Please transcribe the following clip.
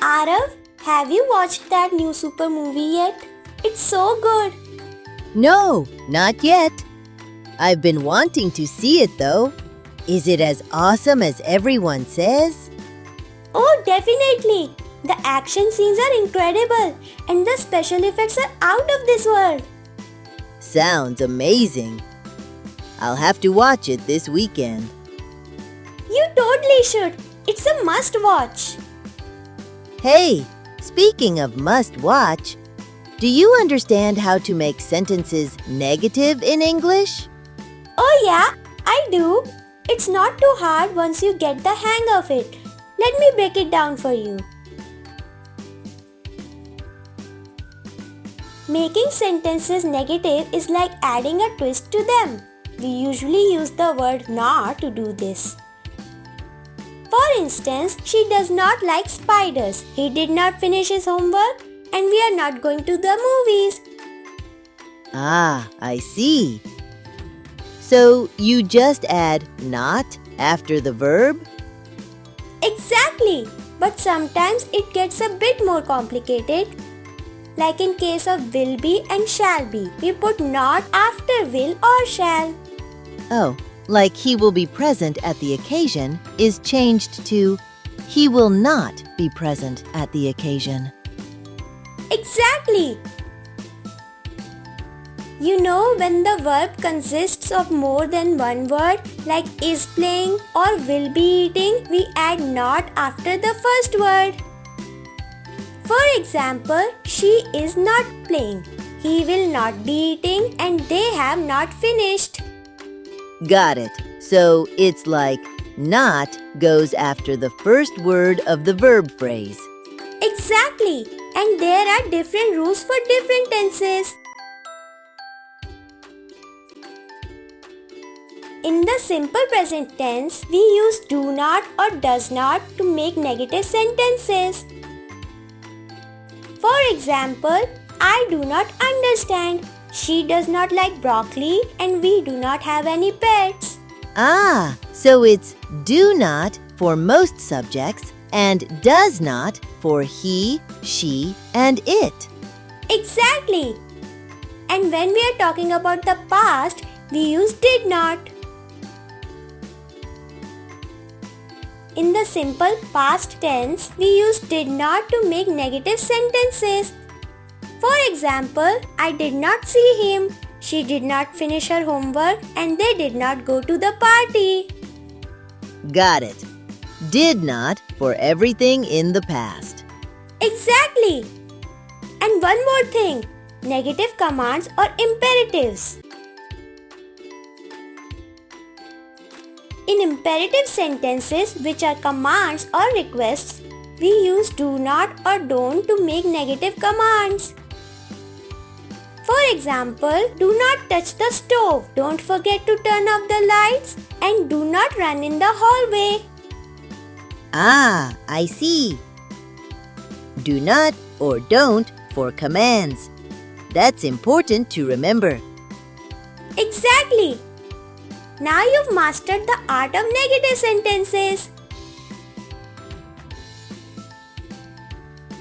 Arav, have you watched that new super movie yet? It's so good. No, not yet. I've been wanting to see it though. Is it as awesome as everyone says? Oh, definitely. The action scenes are incredible and the special effects are out of this world. Sounds amazing. I'll have to watch it this weekend. You totally should. It's a must watch. Hey, speaking of must watch, do you understand how to make sentences negative in English? Oh yeah, I do. It's not too hard once you get the hang of it. Let me break it down for you. Making sentences negative is like adding a twist to them. We usually use the word not to do this. For instance, she does not like spiders. He did not finish his homework and we are not going to the movies. Ah, I see. So you just add not after the verb? Exactly, but sometimes it gets a bit more complicated. Like in case of will be and shall be, we put not after will or shall. Oh, like he will be present at the occasion is changed to he will not be present at the occasion. Exactly. You know, when the verb consists of more than one word, like is playing or will be eating, we add not after the first word. For example, she is not playing, he will not be eating, and they have not finished. Got it. So it's like not goes after the first word of the verb phrase. Exactly. And there are different rules for different tenses. In the simple present tense, we use do not or does not to make negative sentences. For example, I do not understand. She does not like broccoli and we do not have any pets. Ah, so it's do not for most subjects and does not for he, she, and it. Exactly. And when we are talking about the past, we use did not. In the simple past tense, we use did not to make negative sentences. For example, I did not see him. She did not finish her homework and they did not go to the party. Got it. Did not for everything in the past. Exactly. And one more thing, negative commands or imperatives. In imperative sentences, which are commands or requests, we use do not or don't to make negative commands. For example, do not touch the stove, don't forget to turn off the lights, and do not run in the hallway. Ah, I see. Do not or don't for commands. That's important to remember. Exactly. Now you've mastered the art of negative sentences.